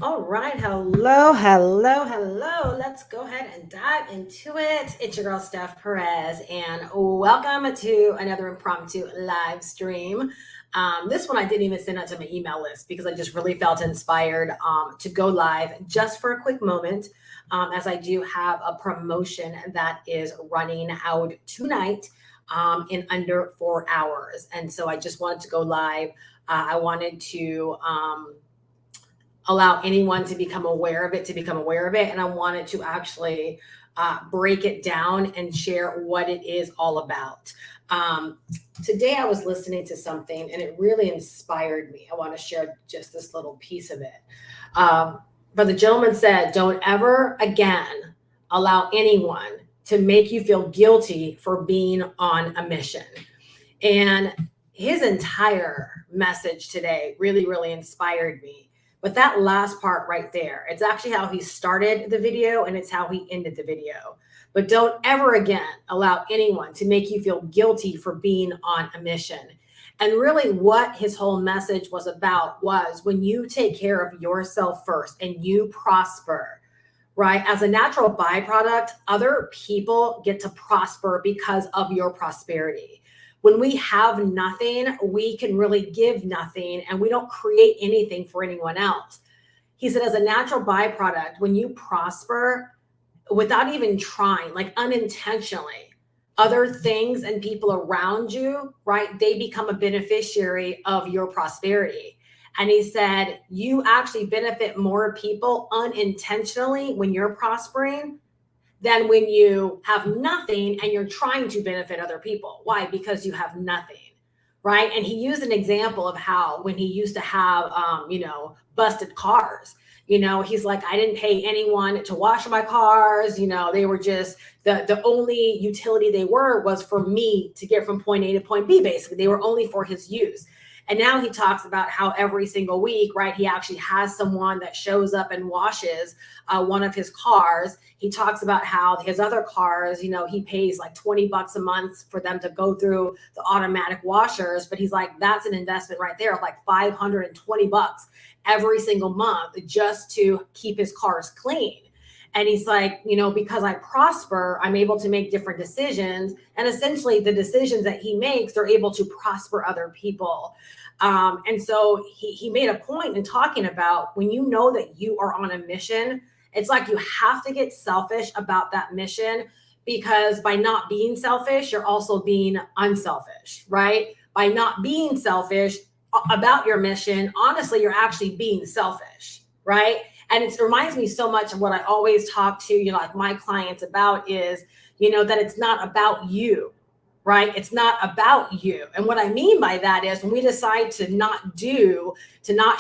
All right. Hello. Let's go ahead and dive into it. It's your girl, Steph Perez, and welcome to another impromptu live stream. This one I didn't even send out to my email list because I just really felt inspired to go live just for a quick moment, as I do have a promotion that is running out tonight in under 4 hours. And so I just wanted to go live. I wanted to allow anyone to become aware of it. And I wanted to actually break it down and share what it is all about. Today I was listening to something and it really inspired me. I want to share just this little piece of it. But the gentleman said, don't ever again allow anyone to make you feel guilty for being on a mission. And his entire message today really, really inspired me. But that last part right there, it's actually how he started the video and it's how he ended the video. But don't ever again allow anyone to make you feel guilty for being on a mission. And really what his whole message was about was when you take care of yourself first and you prosper, right? As a natural byproduct, other people get to prosper because of your prosperity. When we have nothing, we can really give nothing and we don't create anything for anyone else. He said, as a natural byproduct, when you prosper without even trying, like unintentionally, other things and people around you, right, they become a beneficiary of your prosperity. And he said, you actually benefit more people unintentionally when you're prospering than when you have nothing and you're trying to benefit other people. Why? Because you have nothing, right? And he used an example of how when he used to have, busted cars, he's like, I didn't pay anyone to wash my cars. They were just, the only utility they were was for me to get from point A to point B, basically. They were only for his use. And now he talks about how every single week, right, he actually has someone that shows up and washes one of his cars. He talks about how his other cars, he pays like $20 a month for them to go through the automatic washers. But he's like, that's an investment right there of like $520 every single month just to keep his cars clean. And he's like, because I prosper, I'm able to make different decisions. And essentially the decisions that he makes, they're able to prosper other people. And so he made a point in talking about when you know that you are on a mission, it's like you have to get selfish about that mission, because by not being selfish, you're also being unselfish, right? By not being selfish about your mission, honestly, you're actually being selfish, right? And it reminds me so much of what I always talk to, like my clients about is, that it's not about you, right? It's not about you. And what I mean by that is when we decide to not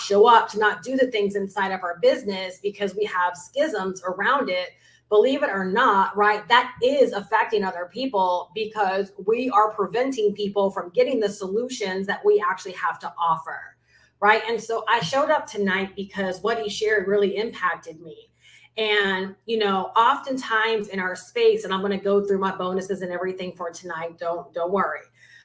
show up, to not do the things inside of our business because we have schisms around it, believe it or not, right? That is affecting other people because we are preventing people from getting the solutions that we actually have to offer. Right. And so I showed up tonight because what he shared really impacted me. And, oftentimes in our space, and I'm going to go through my bonuses and everything for tonight. Don't worry.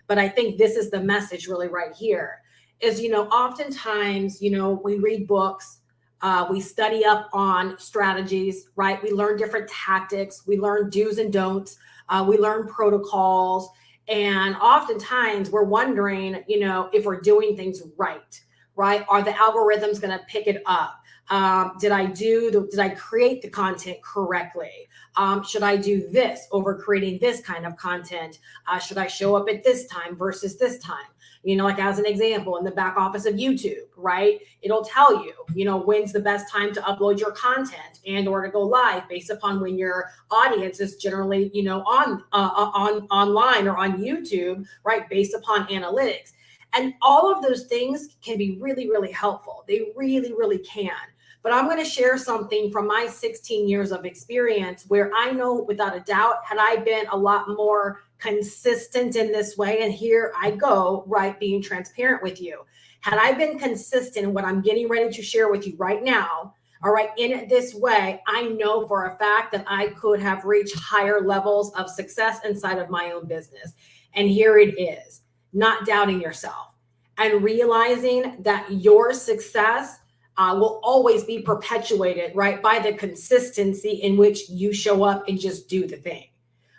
But I think this is the message really right here is, oftentimes, we read books, we study up on strategies, right? We learn different tactics. We learn do's and don'ts. We learn protocols. And oftentimes we're wondering, if we're doing things right. Right? Are the algorithms going to pick it up? Did I create the content correctly? Should I do this over creating this kind of content? Should I show up at this time versus this time? Like as an example, in the back office of YouTube, right? It'll tell you, when's the best time to upload your content and or to go live based upon when your audience is generally, on online or on YouTube, right? Based upon analytics. And all of those things can be really, really helpful. They really, really can. But I'm going to share something from my 16 years of experience where I know without a doubt, had I been a lot more consistent in this way, and here I go, right, being transparent with you. Had I been consistent in what I'm getting ready to share with you right now, all right, in it this way, I know for a fact that I could have reached higher levels of success inside of my own business. And here it is. Not doubting yourself and realizing that your success will always be perpetuated, right, by the consistency in which you show up and just do the thing.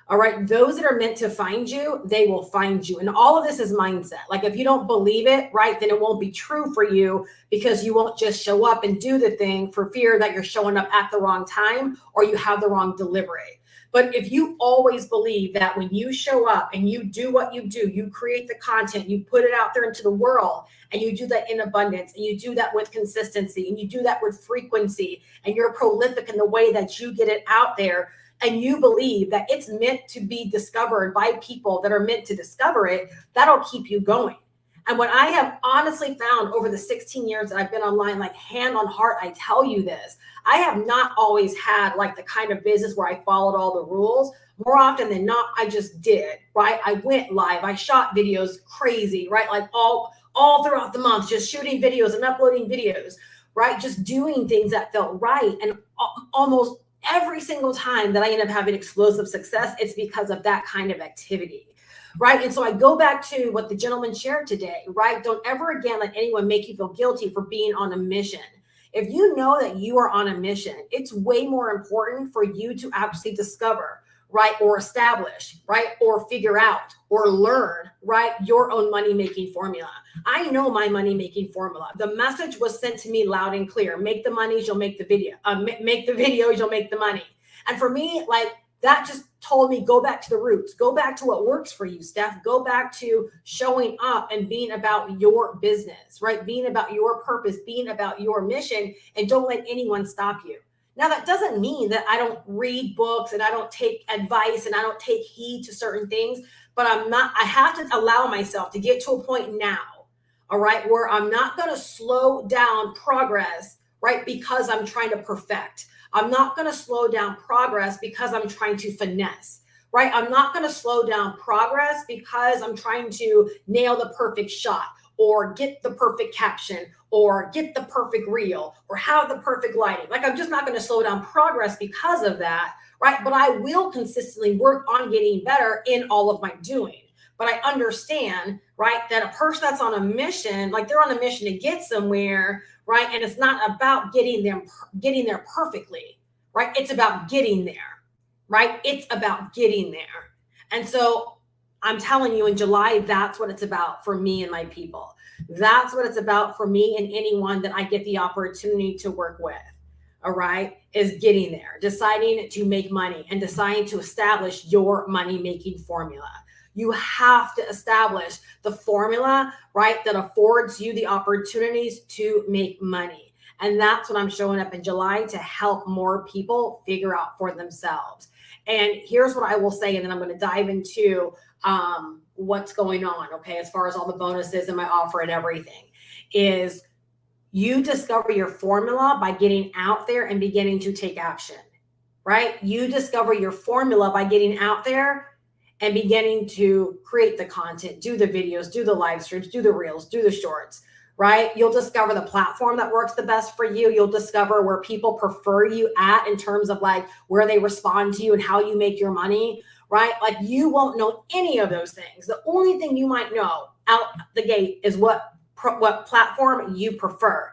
All right. Those that are meant to find you, they will find you. And all of this is mindset. Like if you don't believe it, right, then it won't be true for you because you won't just show up and do the thing for fear that you're showing up at the wrong time or you have the wrong delivery. But if you always believe that when you show up and you do what you do, you create the content, you put it out there into the world, and you do that in abundance, and you do that with consistency, and you do that with frequency, and you're prolific in the way that you get it out there, and you believe that it's meant to be discovered by people that are meant to discover it, that'll keep you going. And what I have honestly found over the 16 years that I've been online, like hand on heart, I tell you this, I have not always had like the kind of business where I followed all the rules. More often than not, I just did, right? I went live, I shot videos crazy, right? Like all throughout the month, just shooting videos and uploading videos, right? Just doing things that felt right. And almost every single time that I end up having explosive success, it's because of that kind of activity, right? And so I go back to what the gentleman shared today, right? Don't ever again let anyone make you feel guilty for being on a mission. If you know that you are on a mission, it's way more important for you to actually discover, right? Or establish, right? Or figure out or learn, right? Your own money-making formula. I know my money-making formula. The message was sent to me loud and clear. Make the money, you'll make the video. Make the videos, you'll make the money. And for me, like that just told me, go back to the roots, go back to what works for you, Steph, go back to showing up and being about your business, right? Being about your purpose, being about your mission, and don't let anyone stop you. Now, that doesn't mean that I don't read books and I don't take advice and I don't take heed to certain things, but I have to allow myself to get to a point now, all right, where I'm not going to slow down progress, right? Because I'm trying to perfect. I'm not going to slow down progress because I'm trying to finesse, right? I'm not going to slow down progress because I'm trying to nail the perfect shot or get the perfect caption or get the perfect reel or have the perfect lighting. Like I'm just not going to slow down progress because of that, right? But I will consistently work on getting better in all of my doing. But I understand, right, that a person that's on a mission, like they're on a mission to get somewhere, right? And it's not about getting there perfectly, right? It's about getting there, right? It's about getting there. And so I'm telling you in July, that's what it's about for me and my people. That's what it's about for me and anyone that I get the opportunity to work with. All right, is getting there, deciding to make money and deciding to establish your money-making formula. You have to establish the formula, right, that affords you the opportunities to make money. And that's what I'm showing up in July to help more people figure out for themselves. And here's what I will say, and then I'm going to dive into what's going on, okay, as far as all the bonuses and my offer and everything, is you discover your formula by getting out there and beginning to take action, right? You discover your formula by getting out there and beginning to create the content, do the videos, do the live streams, do the reels, do the shorts, right? You'll discover the platform that works the best for you. You'll discover where people prefer you at in terms of like where they respond to you and how you make your money, right? Like you won't know any of those things. The only thing you might know out the gate is what platform you prefer,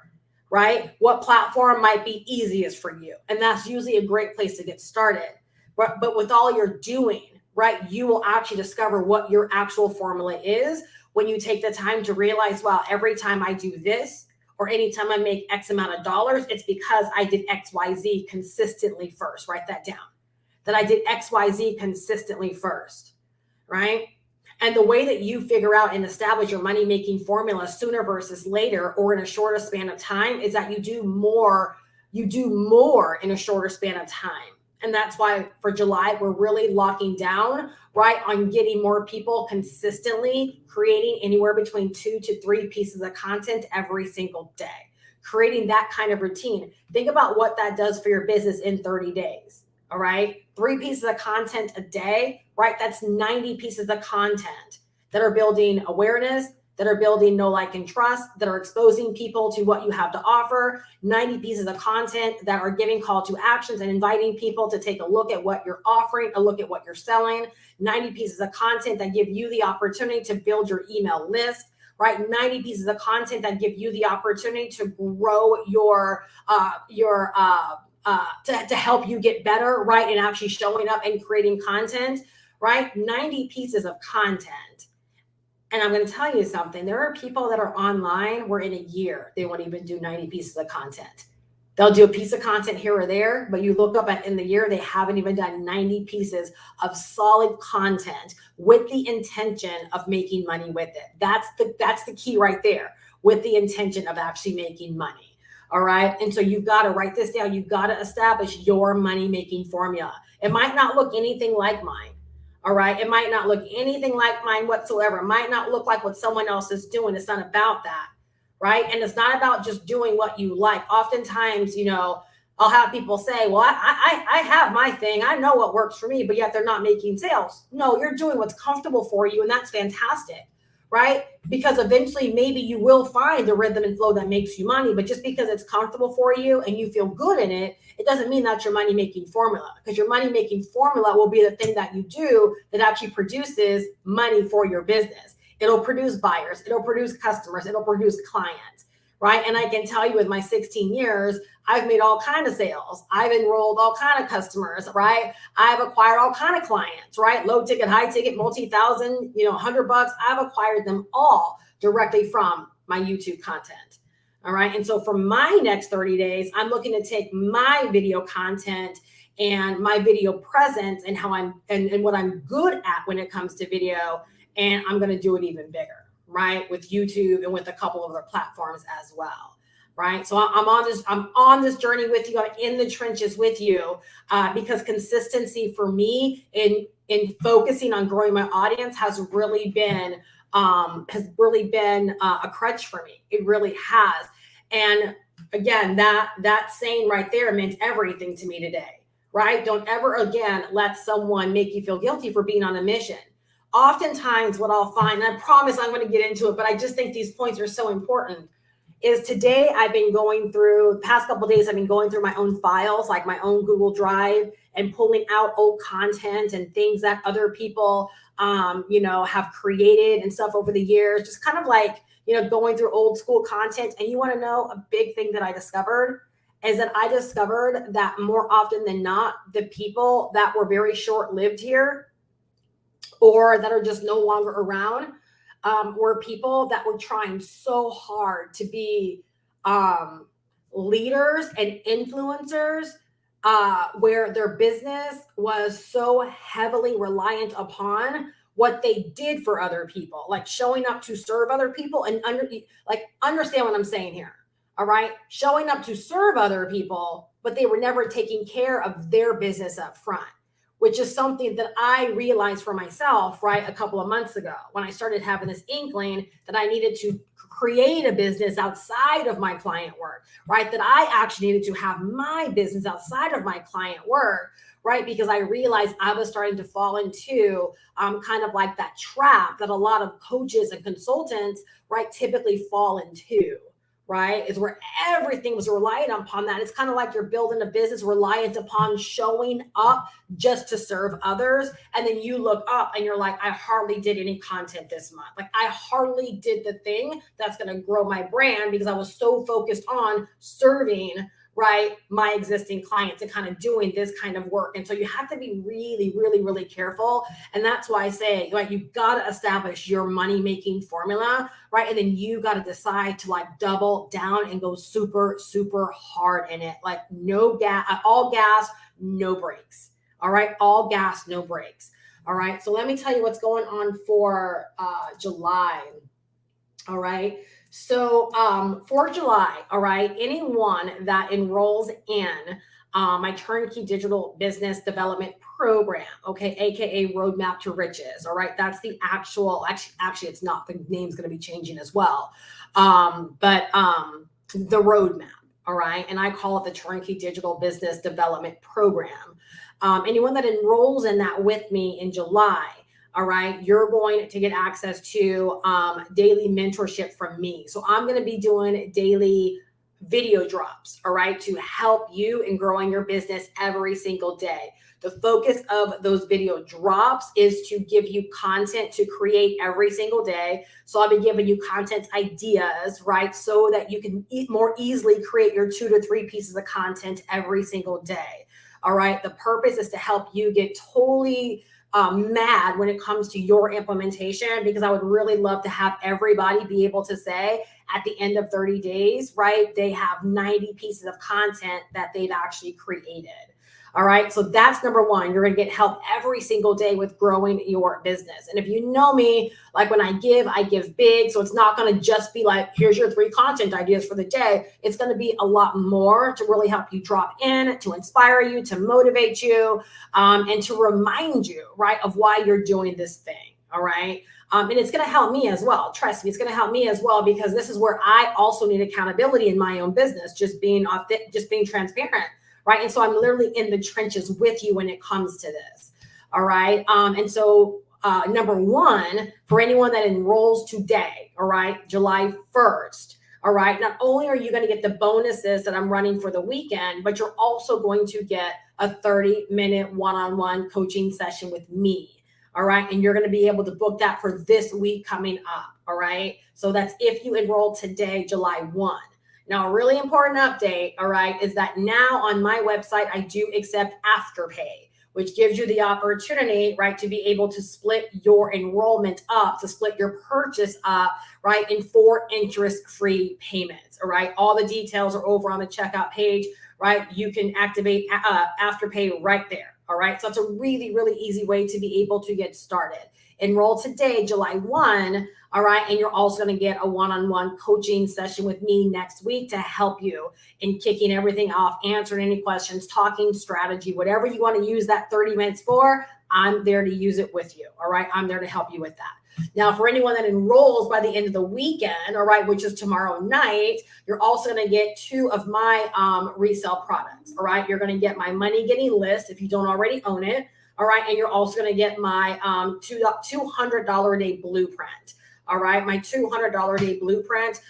right? What platform might be easiest for you. And that's usually a great place to get started. But with all you're doing, right, you will actually discover what your actual formula is when you take the time to realize, wow, every time I do this or anytime I make X amount of dollars, it's because I did XYZ consistently first. Write that down, that I did XYZ consistently first, right? And the way that you figure out and establish your money-making formula sooner versus later or in a shorter span of time is that you do more in a shorter span of time. And that's why for July, we're really locking down, right, on getting more people consistently creating anywhere between 2 to 3 pieces of content every single day, creating that kind of routine. Think about what that does for your business in 30 days. All right. 3 pieces of content a day, right? That's 90 pieces of content that are building awareness, that are building know, like, and trust, that are exposing people to what you have to offer, 90 pieces of content that are giving call to actions and inviting people to take a look at what you're offering, a look at what you're selling, 90 pieces of content that give you the opportunity to build your email list, right? 90 pieces of content that give you the opportunity to grow to help you get better, right? And actually showing up and creating content, right? 90 pieces of content. And I'm going to tell you something. There are people that are online where in a year, they won't even do 90 pieces of content. They'll do a piece of content here or there, but you look up in the year, they haven't even done 90 pieces of solid content with the intention of making money with it. That's the key right there, with the intention of actually making money. All right. And so you've got to write this down. You've got to establish your money making formula. It might not look anything like mine. All right. It might not look anything like mine whatsoever. It might not look like what someone else is doing. It's not about that. Right. And it's not about just doing what you like. Oftentimes, I'll have people say, well, I have my thing. I know what works for me, but yet they're not making sales. No, you're doing what's comfortable for you. And that's fantastic. Right? Because eventually maybe you will find the rhythm and flow that makes you money, but just because it's comfortable for you and you feel good in it, it doesn't mean that's your money making formula, because your money making formula will be the thing that you do that actually produces money for your business. It'll produce buyers, it'll produce customers, it'll produce clients, right? And I can tell you with my 16 years, I've made all kinds of sales. I've enrolled all kinds of customers, right? I've acquired all kinds of clients, right? Low ticket, high ticket, multi-thousand, $100. I've acquired them all directly from my YouTube content. All right. And so for my next 30 days, I'm looking to take my video content and my video presence and and what I'm good at when it comes to video. And I'm going to do it even bigger, right? With YouTube and with a couple of other platforms as well. Right. So I'm on this journey with you. I'm in the trenches with you because consistency for me in focusing on growing my audience has really been a crutch for me. It really has. And again, that saying right there meant everything to me today. Right. Don't ever again let someone make you feel guilty for being on a mission. Oftentimes what I'll find, and I promise I'm going to get into it, but I just think these points are so important, is today I've been going through, the past couple of days, I've been going through my own files, like my own Google Drive, and pulling out old content and things that other people, have created and stuff over the years, just kind of like, going through old school content. And you want to know a big thing that I discovered is that I discovered that more often than not, the people that were very short-lived here or that are just no longer around were people that were trying so hard to be leaders and influencers where their business was so heavily reliant upon what they did for other people, like showing up to serve other people and understand what I'm saying here. All right. Showing up to serve other people, but they were never taking care of their business up front, which is something that I realized for myself, right, a couple of months ago when I started having this inkling that I needed to create a business outside of my client work, right, that I actually needed to have my business outside of my client work, right, because I realized I was starting to fall into kind of like that trap that a lot of coaches and consultants, right, typically fall into. Right, is where everything was reliant upon that. It's kind of like you're building a business reliant upon showing up just to serve others. And then you look up and you're like, I hardly did any content this month. Like I hardly did the thing that's going to grow my brand because I was so focused on serving, right, my existing clients and kind of doing this kind of work. And so you have to be really, really, really careful. And that's why I say, like, you've got to establish your money making formula, right? And then you got to decide to like double down and go super, super hard in it. Like all gas, no brakes. All right. All gas, no brakes. All right. So let me tell you what's going on for July. All right. So for July, all right, anyone that enrolls in my turnkey digital business development program, okay, AKA Roadmap to Riches, all right, that's the actually it's not, the name's going to be changing as well, but the roadmap, all right, and I call it the Turnkey Digital Business Development Program. Anyone that enrolls in that with me in July, all right, you're going to get access to daily mentorship from me. So I'm going to be doing daily video drops, all right, to help you in growing your business every single day. The focus of those video drops is to give you content to create every single day. So I'll be giving you content ideas, right? So that you can more easily create your 2 to 3 pieces of content every single day. All right. The purpose is to help you get totally mad when it comes to your implementation, because I would really love to have everybody be able to say at the end of 30 days, right, they have 90 pieces of content that they've actually created. All right. So that's number one. You're going to get help every single day with growing your business. And if you know me, like when I give big. So it's not going to just be like, here's your 3 content ideas for the day. It's going to be a lot more to really help you drop in, to inspire you, to motivate you, and to remind you, right, of why you're doing this thing. All right. And it's going to help me as well. Trust me, it's going to help me as well, because this is where I also need accountability in my own business, just being authentic, just being transparent. Right. And so I'm literally in the trenches with you when it comes to this. All right. And so number one, for anyone that enrolls today, all right, July 1st, all right, not only are you going to get the bonuses that I'm running for the weekend, but you're also going to get a 30-minute one-on-one coaching session with me. All right. And you're going to be able to book that for this week coming up. All right. So that's if you enroll today, July 1. Now, a really important update, all right, is that now on my website, I do accept Afterpay, which gives you the opportunity, right, to be able to split your enrollment up, to split your purchase up, right, in 4 interest-free payments, all right? All the details are over on the checkout page, right? You can activate Afterpay right there, all right? So it's a really, really easy way to be able to get started. Enroll today, July 1, all right? And you're also going to get a one-on-one coaching session with me next week to help you in kicking everything off, answering any questions, talking strategy, whatever you want to use that 30 minutes for, I'm there to use it with you, all right? I'm there to help you with that. Now, for anyone that enrolls by the end of the weekend, all right, which is tomorrow night, you're also going to get 2 of my resale products, all right? You're going to get my money getting list if you don't already own it. All right. And you're also going to get my $200 a day blueprint. All right. My $200 a day blueprint,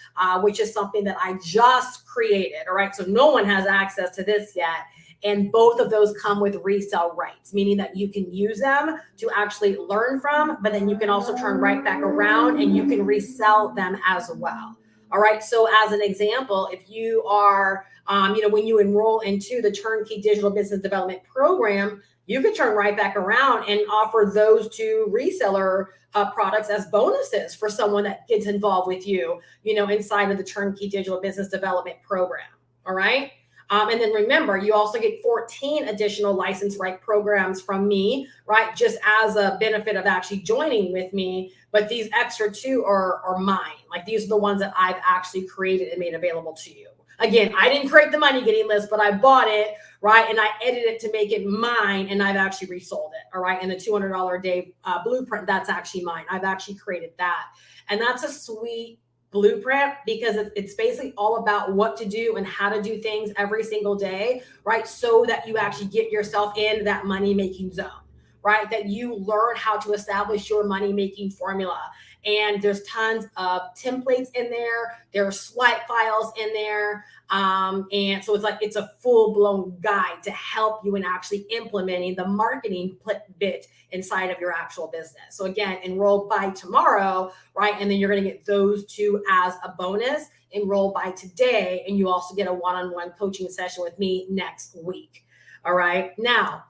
which is something that I just created. All right. So no one has access to this yet. And both of those come with resale rights, meaning that you can use them to actually learn from, but then you can also turn right back around and you can resell them as well. All right. So as an example, if you are, when you enroll into the Turnkey Digital Business Development Program, you could turn right back around and offer those 2 reseller products as bonuses for someone that gets involved with you, inside of the Turnkey Digital Business Development Program. All right. And then remember, you also get 14 additional license right programs from me, right? Just as a benefit of actually joining with me. But these extra 2 are mine. Like these are the ones that I've actually created and made available to you. Again, I didn't create the money getting list, but I bought it, right? And I edited it to make it mine, and I've actually resold it, all right? And the $200 a day blueprint, that's actually mine. I've actually created that. And that's a sweet blueprint because it's basically all about what to do and how to do things every single day, right? So that you actually get yourself in that money-making zone, right? That you learn how to establish your money-making formula. And there's tons of templates in there. There are swipe files in there. And so it's a full-blown guide to help you in actually implementing the marketing bit inside of your actual business. So again, enroll by tomorrow, right? And then you're going to get those 2 as a bonus. Enroll by today, and you also get a one-on-one coaching session with me next week. All right. Now,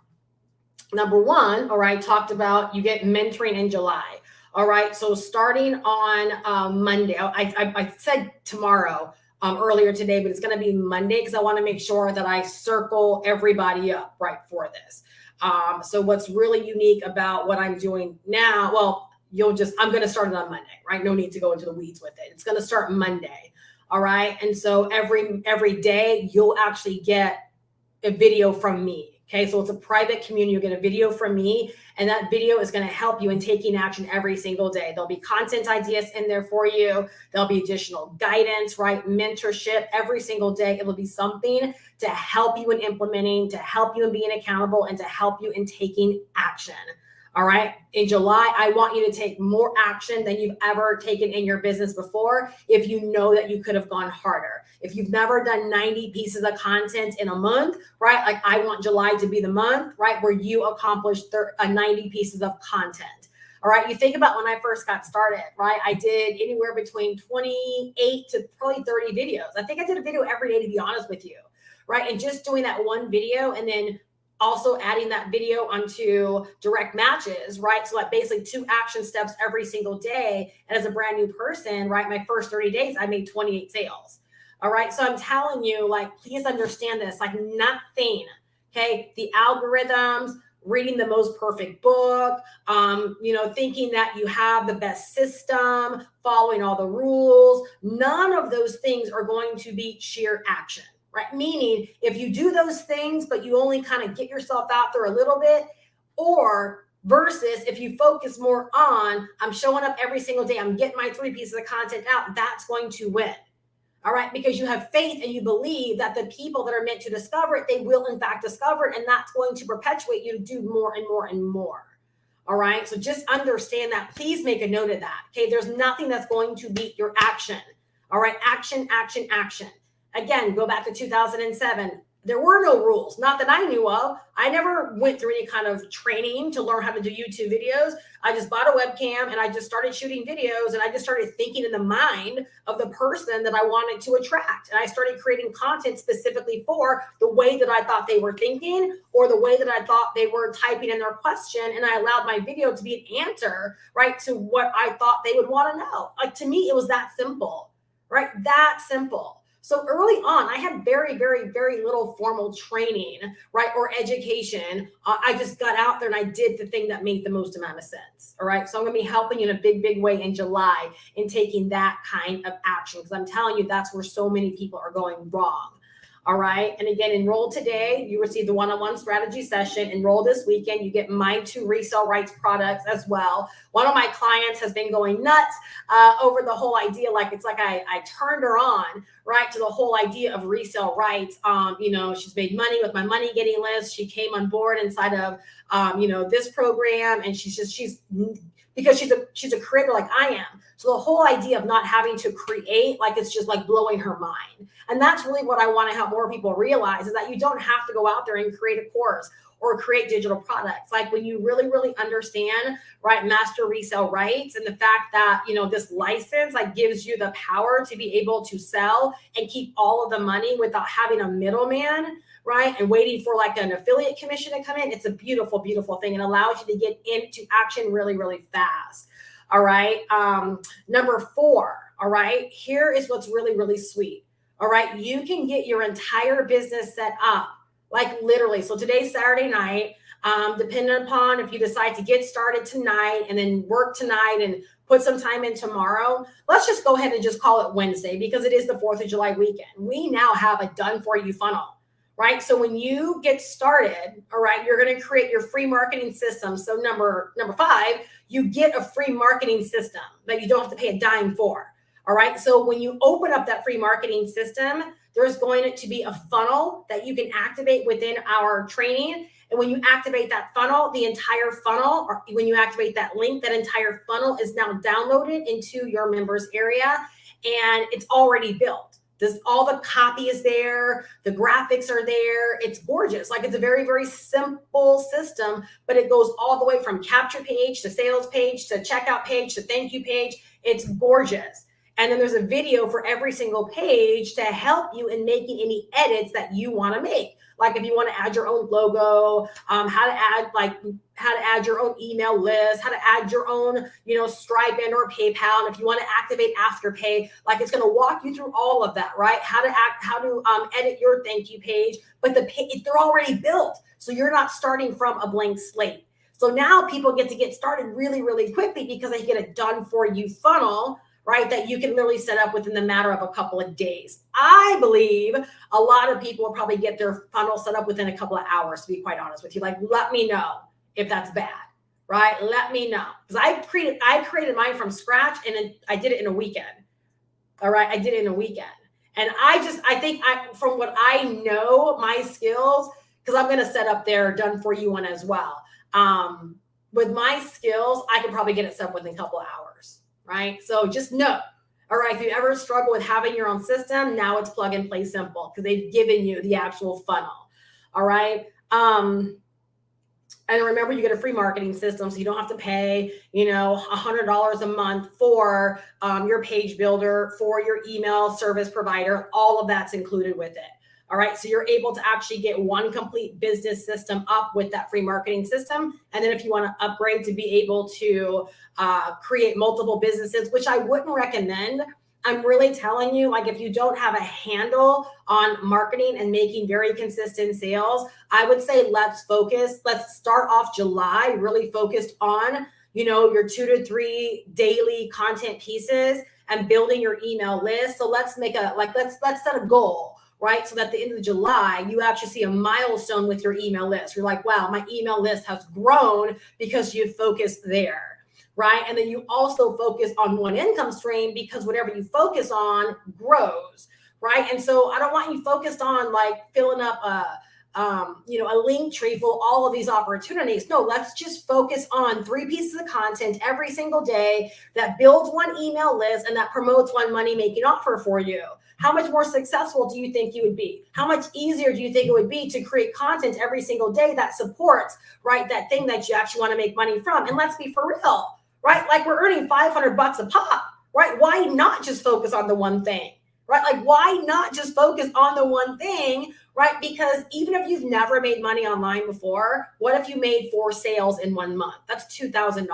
number 1, all right, talked about you get mentoring in July. All right. So starting on Monday, I said tomorrow earlier today, but it's going to be Monday because I want to make sure that I circle everybody up right for this. So what's really unique about what I'm doing now, well, I'm going to start it on Monday, right? No need to go into the weeds with it. It's going to start Monday. All right. And so every day you'll actually get a video from me. Okay, so it's a private community. You'll get a video from me, and that video is going to help you in taking action every single day. There'll be content ideas in there for you. There'll be additional guidance, right? Mentorship every single day. It'll be something to help you in implementing, to help you in being accountable, and to help you in taking action. All right. In July, I want you to take more action than you've ever taken in your business before. If you know that you could have gone harder, if you've never done 90 pieces of content in a month, right? Like I want July to be the month, right? Where you accomplish 90 pieces of content. All right. You think about when I first got started, right? I did anywhere between 28 to probably 30 videos. I think I did a video every day, to be honest with you. Right. And just doing that one video and then also adding that video onto direct matches, right? So like basically 2 action steps every single day. And as a brand new person, right, my first 30 days, I made 28 sales. All right. So I'm telling you, like, please understand this, like nothing, okay? The algorithms, reading the most perfect book, thinking that you have the best system, following all the rules, none of those things are going to beat sheer action. Right? Meaning if you do those things, but you only kind of get yourself out there a little bit, or versus if you focus more on, I'm showing up every single day, I'm getting my 3 pieces of content out, that's going to win. All right. Because you have faith and you believe that the people that are meant to discover it, they will in fact discover it. And that's going to perpetuate you to do more and more and more. All right. So just understand that. Please make a note of that. Okay. There's nothing that's going to beat your action. All right. Action, action, action. Again, go back to 2007. There were no rules, not that I knew of. I never went through any kind of training to learn how to do YouTube videos. I just bought a webcam and I just started shooting videos, and I just started thinking in the mind of the person that I wanted to attract. And I started creating content specifically for the way that I thought they were thinking or the way that I thought they were typing in their question. And I allowed my video to be an answer, right, to what I thought they would want to know. Like, to me, it was that simple, right? That simple. So early on, I had very, very, very little formal training, right, or education. I just got out there and I did the thing that made the most amount of sense. All right. So I'm going to be helping you in a big, big way in July in taking that kind of action, because I'm telling you, that's where so many people are going wrong. All right. And again, enroll today. You receive the one-on-one strategy session. Enroll this weekend. You get my 2 resale rights products as well. One of my clients has been going nuts over the whole idea. Like, it's like I turned her on, right, to the whole idea of resale rights. She's made money with my money getting list. She came on board inside of, this program, and because she's a creator like I am. So the whole idea of not having to create, like, it's just like blowing her mind. And that's really what I want to help more people realize, is that you don't have to go out there and create a course or create digital products. Like, when you really, really understand, right, master resale rights and the fact that, this license, like, gives you the power to be able to sell and keep all of the money without having a middleman, right, and waiting for like an affiliate commission to come in. It's a beautiful, beautiful thing. It allows you to get into action really, really fast. All right. Number 4. All right. Here is what's really, really sweet. All right. You can get your entire business set up, like, literally. So today's Saturday night, depending upon if you decide to get started tonight and then work tonight and put some time in tomorrow, let's just go ahead and just call it Wednesday, because it is the 4th of July weekend. We now have a done for you funnel. Right. So when you get started, all right, you're going to create your free marketing system. So number 5, you get a free marketing system that you don't have to pay a dime for. All right. So when you open up that free marketing system, there's going to be a funnel that you can activate within our training. And when you activate that funnel, the entire funnel, or when you activate that link, that entire funnel is now downloaded into your members area, and it's already built. All the copy is there. The graphics are there. It's gorgeous. Like, it's a very, very simple system, but it goes all the way from capture page to sales page to checkout page to thank you page. It's gorgeous. And then there's a video for every single page to help you in making any edits that you want to make. Like, if you want to add your own logo, how to add your own email list, how to add your own, Stripe and or PayPal. And if you want to activate Afterpay, like, it's going to walk you through all of that, right? How to edit your thank you page, but they're already built. So you're not starting from a blank slate. So now people get to get started really, really quickly because they get a done for you funnel, right, that you can literally set up within the matter of a couple of days. I believe a lot of people will probably get their funnel set up within a couple of hours, to be quite honest with you. Like, let me know if that's bad, right? Let me know. Because I created mine from scratch, and I did it in a weekend. All right, I did it in a weekend. And I think from what I know, my skills, because I'm going to set up their done for you one as well. with my skills, I could probably get it set up within a couple of hours, right? So just know, all right, if you ever struggle with having your own system, now it's plug and play simple because they've given you the actual funnel, all right? And remember, you get a free marketing system, so you don't have to pay, $100 a month for your page builder, for your email service provider. All of that's included with it. All right, so you're able to actually get one complete business system up with that free marketing system. And then if you want to upgrade to be able to create multiple businesses, which I wouldn't recommend, I'm really telling you, like, if you don't have a handle on marketing and making very consistent sales, I would say let's focus. Let's start off July really focused on, your 2 to 3 daily content pieces and building your email list. So let's set a goal, right? So that at the end of July, you actually see a milestone with your email list. You're like, wow, my email list has grown because you've focused there. Right. And then you also focus on one income stream because whatever you focus on grows. Right. And so I don't want you focused on like filling up a link tree for all of these opportunities. No, let's just focus on 3 pieces of content every single day that builds one email list and that promotes one money making offer for you. How much more successful do you think you would be? How much easier do you think it would be to create content every single day that supports, right, that thing that you actually want to make money from? And let's be for real. Right? Like we're earning $500 a pop, right? Why not just focus on the one thing, right? Like why not just focus on the one thing, right? Because even if you've never made money online before, what if you made 4 sales in 1 month? That's $2,000,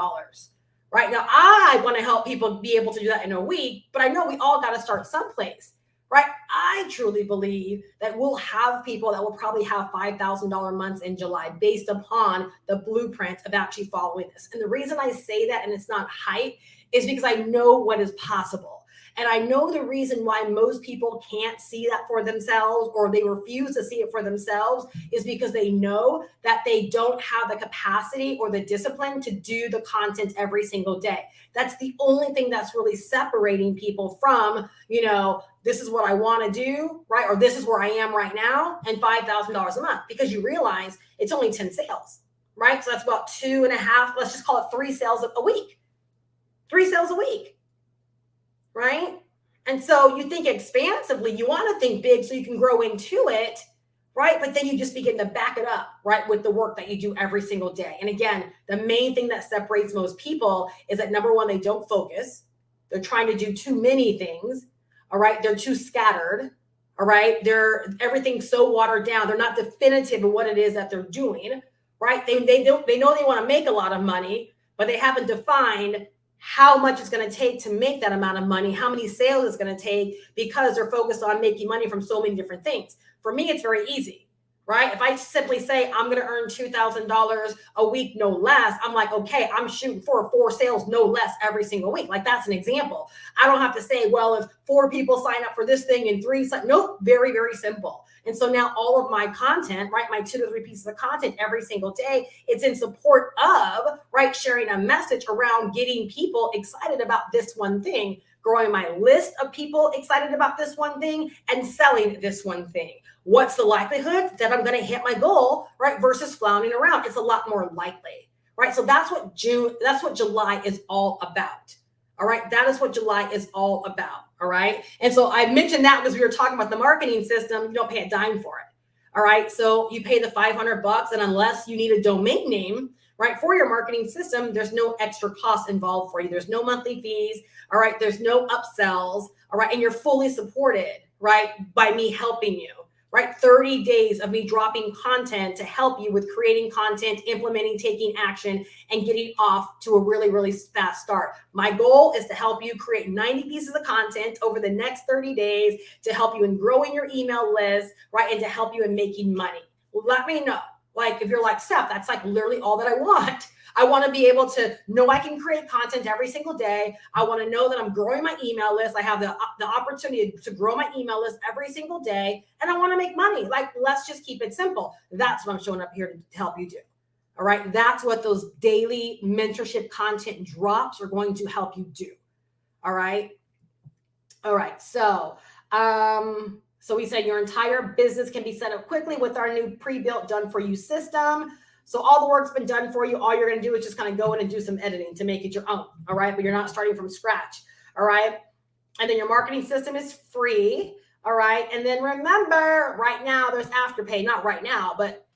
right? Now I want to help people be able to do that in a week, but I know we all got to start someplace. Right. I truly believe that we'll have people that will probably have $5,000 months in July based upon the blueprint of actually following this. And the reason I say that, and it's not hype, is because I know what is possible. And I know the reason why most people can't see that for themselves or they refuse to see it for themselves is because they know that they don't have the capacity or the discipline to do the content every single day. That's the only thing that's really separating people from, this is what I want to do, right? Or this is where I am right now and $5,000 a month, because you realize it's only 10 sales, right? So that's about 2.5, let's just call it 3 sales a week, 3 sales a week, right? And so you think expansively, you want to think big so you can grow into it, right? But then you just begin to back it up, right, with the work that you do every single day. And again, the main thing that separates most people is that number one, they don't focus. They're trying to do too many things. All right. They're too scattered. All right. Everything's so watered down. They're not definitive in what it is that they're doing. Right. They know they want to make a lot of money, but they haven't defined how much it's going to take to make that amount of money, how many sales it's going to take, because they're focused on making money from so many different things. For me, it's very easy, right? If I simply say I'm going to earn $2,000 a week, no less, I'm like, okay, I'm shooting for 4 sales, no less every single week. Like that's an example. I don't have to say, well, if 4 people sign up for this thing and 3, nope, very, very simple. And so now all of my content, right, my 2 to 3 pieces of content every single day, it's in support of, right, sharing a message around getting people excited about this one thing, growing my list of people excited about this one thing, and selling this one thing. What's the likelihood that I'm going to hit my goal, right, versus floundering around? It's a lot more likely, right? So that's what July is all about. All right. That is what July is all about. All right. And so I mentioned that because we were talking about the marketing system. You don't pay a dime for it. All right. So you pay the $500, and unless you need a domain name, right, for your marketing system, there's no extra cost involved for you. There's no monthly fees. All right. There's no upsells. All right. And you're fully supported, right, by me helping you. Right? 30 days of me dropping content to help you with creating content, implementing, taking action, and getting off to a really, really fast start. My goal is to help you create 90 pieces of content over the next 30 days to help you in growing your email list, right? And to help you in making money. Let me know. Like, if you're like, Steph, that's like literally all that I want. I want to be able to know I can create content every single day. I want to know that I'm growing my email list. I have the opportunity to grow my email list every single day, and I want to make money. Like, let's just keep it simple. That's what I'm showing up here to help you do. All right. That's what those daily mentorship content drops are going to help you do. All right. All right. So we said your entire business can be set up quickly with our new pre-built done for you system. So all the work's been done for you. All you're going to do is just kind of go in and do some editing to make it your own. All right. But you're not starting from scratch. All right. And then your marketing system is free. All right. And then remember, right now there's Afterpay. Not right now, but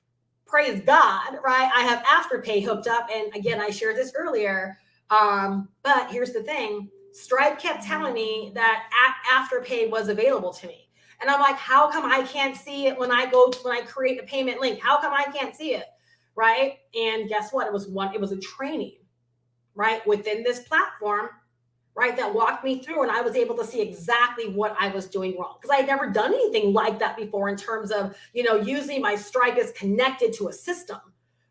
praise God, right? I have Afterpay hooked up. And again, I shared this earlier. But here's the thing. Stripe kept telling me that Afterpay was available to me. And I'm like, how come I can't see it when I create a payment link? How come I can't see it? Right. And guess what? It was a training, right, within this platform, right, that walked me through, and I was able to see exactly what I was doing wrong, because I had never done anything like that before in terms of, usually my Stripe is connected to a system,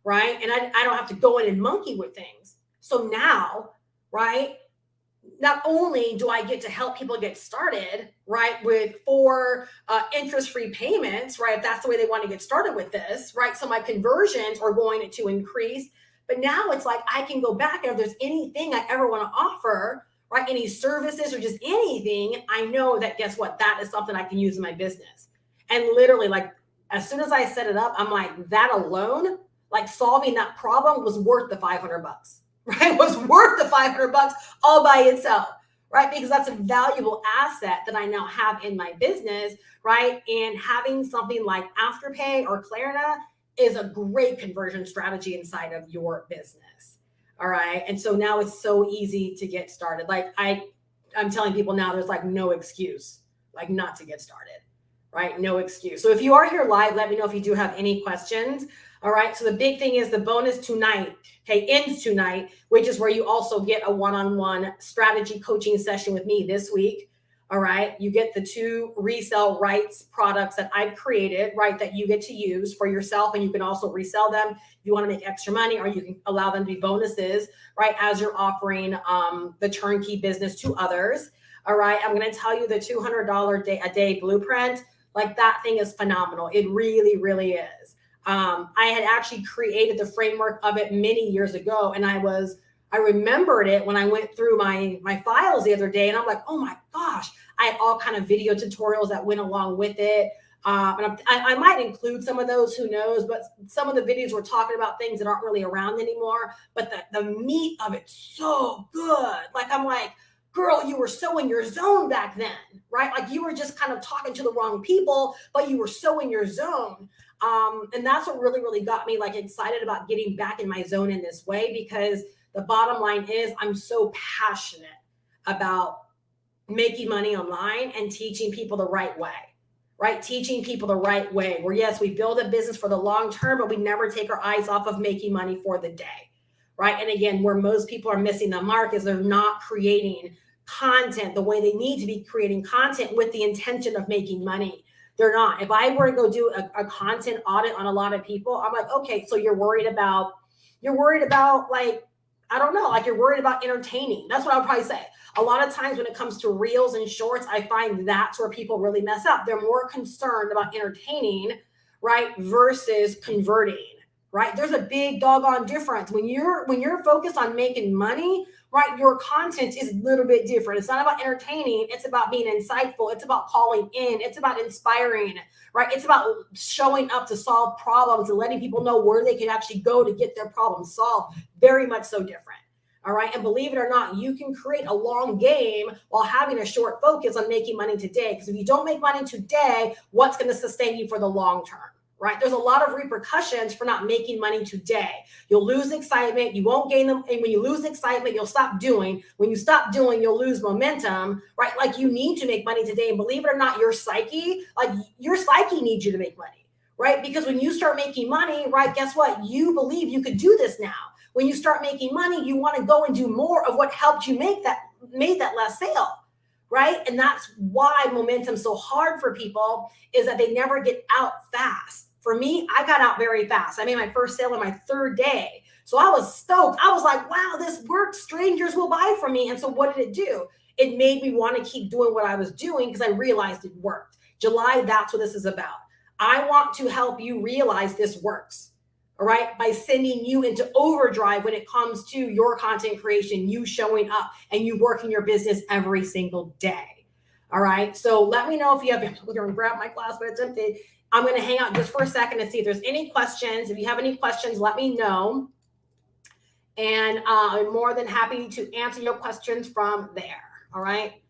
right? And I don't have to go in and monkey with things. So now, right, not only do I get to help people get started, right, with 4 interest-free payments, right, if that's the way they want to get started with this, right, so my conversions are going to increase, but now it's like I can go back, and if there's anything I ever want to offer, right, any services or just anything, I know that, guess what, that is something I can use in my business. And literally, like, as soon as I set it up, I'm like, that alone, like, solving that problem was worth the $500. Right, was worth the $500 all by itself, right? Because that's a valuable asset that I now have in my business, right? And having something like Afterpay or Klarna is a great conversion strategy inside of your business. All right. And so now it's so easy to get started. Like I'm telling people now, there's like no excuse, like not to get started, right? No excuse. So if you are here live, let me know if you do have any questions. All right. So the big thing is the bonus tonight, okay, ends tonight, which is where you also get a one-on-one strategy coaching session with me this week. All right. You get the 2 resell rights products that I've created, right, that you get to use for yourself. And you can also resell them if you want to make extra money, or you can allow them to be bonuses, right, as you're offering the turnkey business to others. All right. I'm going to tell you the $200 a day blueprint. Like, that thing is phenomenal. It really, really is. I had actually created the framework of it many years ago, and I remembered it when I went through my files the other day, and I'm like, oh my gosh, I had all kind of video tutorials that went along with it. And I might include some of those, who knows, but some of the videos were talking about things that aren't really around anymore, but the meat of it's so good. Like, I'm like, girl, you were so in your zone back then, right? Like, you were just kind of talking to the wrong people, but you were so in your zone. And that's what really, really got me like excited about getting back in my zone in this way, because the bottom line is I'm so passionate about making money online and teaching people the right way, right? Teaching people the right way, where yes, we build a business for the long term, but we never take our eyes off of making money for the day, right? And again, where most people are missing the mark is they're not creating content the way they need to be creating content with the intention of making money. They're not. If I were to go do a content audit on a lot of people, I'm like, okay, so you're worried about like, I don't know, like you're worried about entertaining. That's what I would probably say. A lot of times when it comes to reels and shorts, I find that's where people really mess up. They're more concerned about entertaining, right, versus converting, right? There's a big doggone difference. When you're focused on making money, right, your content is a little bit different. It's not about entertaining. It's about being insightful. It's about calling in. It's about inspiring, right? It's about showing up to solve problems and letting people know where they can actually go to get their problems solved. Very much so different. All right. And believe it or not, you can create a long game while having a short focus on making money today. Because if you don't make money today, what's going to sustain you for the long term? Right? There's a lot of repercussions for not making money today. You'll lose excitement. You won't gain them. And when you lose excitement, you'll stop doing. When you stop doing, you'll lose momentum, right? Like, you need to make money today. And believe it or not, your psyche needs you to make money, right? Because when you start making money, right, guess what? You believe you could do this now. When you start making money, you want to go and do more of what helped you made that last sale. Right. And that's why momentum's so hard for people, is that they never get out fast. For me, I got out very fast. I made my first sale on my 3rd day. So I was stoked. I was like, wow, this works. Strangers will buy from me. And so what did it do? It made me want to keep doing what I was doing, because I realized it worked. July, that's what this is about. I want to help you realize this works. All right, by sending you into overdrive when it comes to your content creation, you showing up and you working your business every single day. All right. So let me know if you have, I'm going to grab my glass, but it's empty. I'm going to hang out just for a second and see if there's any questions. If you have any questions, let me know. And I'm more than happy to answer your questions from there. All right.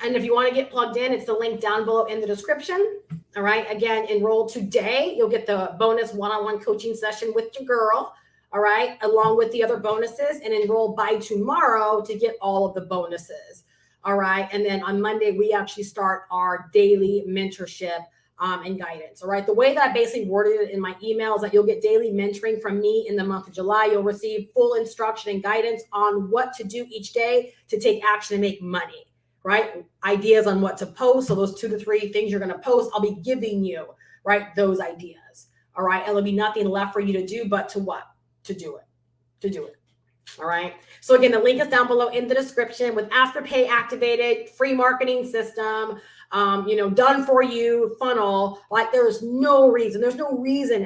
And if you want to get plugged in, it's the link down below in the description. All right. Again, enroll today. You'll get the bonus one-on-one coaching session with your girl. All right. Along with the other bonuses, and enroll by tomorrow to get all of the bonuses. All right. And then on Monday, we actually start our daily mentorship and guidance. All right. The way that I basically worded it in my email is that you'll get daily mentoring from me in the month of July. You'll receive full instruction and guidance on what to do each day to take action and make money. Right? Ideas on what to post. So those 2 to 3 things you're going to post, I'll be giving you, right? Those ideas. All right. And there'll be nothing left for you to do, but to what? To do it. To do it. All right. So again, the link is down below in the description with Afterpay activated, free marketing system, done for you funnel. Like there's no reason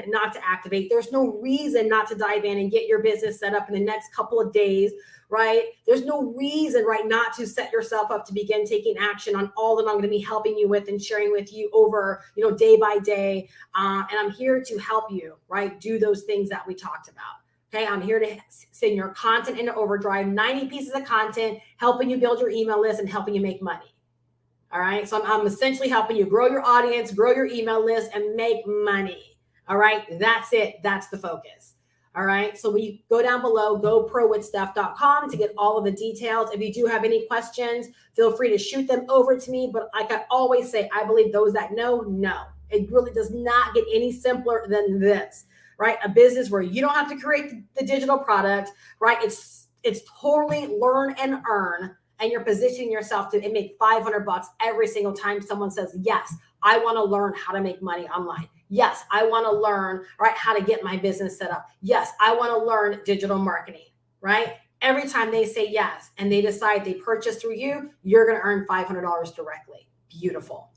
not to activate. There's no reason not to dive in and get your business set up in the next couple of days, right? There's no reason, right, not to set yourself up to begin taking action on all that I'm going to be helping you with and sharing with you over, day by day. And I'm here to help you, right, do those things that we talked about. Okay, I'm here to send your content into overdrive, 90 pieces of content, helping you build your email list and helping you make money. All right, so I'm essentially helping you grow your audience, grow your email list, and make money. All right, that's it. That's the focus. All right, so we go down below, goprowithsteph.com to get all of the details. If you do have any questions, feel free to shoot them over to me. But like I always say, I believe those that know. It really does not get any simpler than this. Right? A business where you don't have to create the digital product, right? It's totally learn and earn, and you're positioning yourself to make $500 every single time someone says, yes, I want to learn how to make money online. Yes, I want to learn, right, how to get my business set up. Yes, I want to learn digital marketing, right? Every time they say yes and they decide they purchase through you, you're going to earn $500 directly. Beautiful.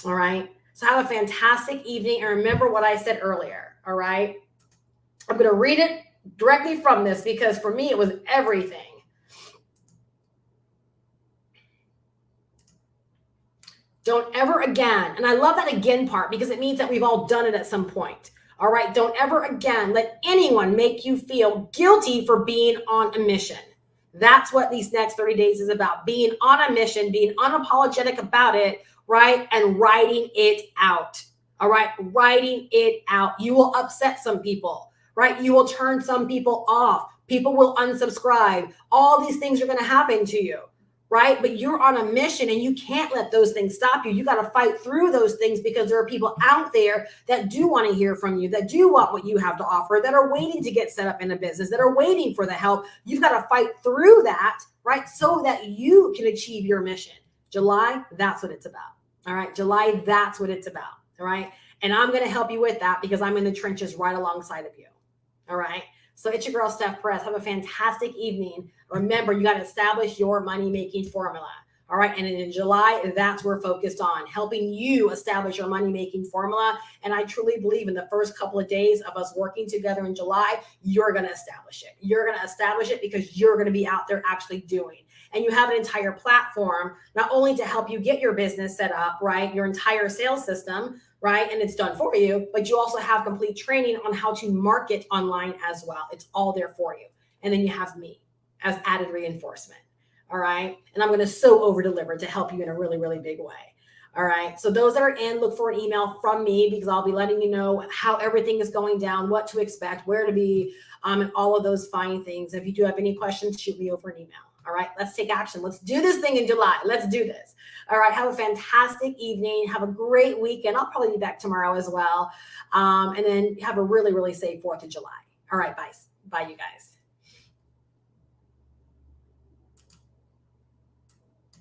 All right. So have a fantastic evening. And remember what I said earlier. All right. I'm going to read it directly from this because for me, it was everything. Don't ever again. And I love that again part because it means that we've all done it at some point. All right. Don't ever again let anyone make you feel guilty for being on a mission. That's what these next 30 days is about. Being on a mission, being unapologetic about it, right? And writing it out. All right, writing it out. You will upset some people, right? You will turn some people off. People will unsubscribe. All these things are going to happen to you, right? But you're on a mission and you can't let those things stop you. You got to fight through those things because there are people out there that do want to hear from you, that do want what you have to offer, that are waiting to get set up in a business, that are waiting for the help. You've got to fight through that, right? So that you can achieve your mission. July, that's what it's about. All right, July, that's what it's about. All right. And I'm going to help you with that because I'm in the trenches right alongside of you. All right. So it's your girl, Steph Perez. Have a fantastic evening. Remember, you got to establish your money-making formula. All right. And in July, that's what we're focused on, helping you establish your money-making formula. And I truly believe in the first couple of days of us working together in July, you're going to establish it. You're going to establish it because you're going to be out there actually doing. And you have an entire platform, not only to help you get your business set up, right? Your entire sales system, right? And it's done for you, but you also have complete training on how to market online as well. It's all there for you. And then you have me as added reinforcement. All right. And I'm going to so over deliver to help you in a really, really big way. All right. So those that are in, look for an email from me because I'll be letting you know how everything is going down, what to expect, where to be, and all of those fine things. If you do have any questions, shoot me over an email. All right, let's take action. Let's do this thing in July. Let's do this. All right, have a fantastic evening. Have a great weekend. I'll probably be back tomorrow as well. And then have a really, really safe 4th of July. All right, bye. Bye, you guys.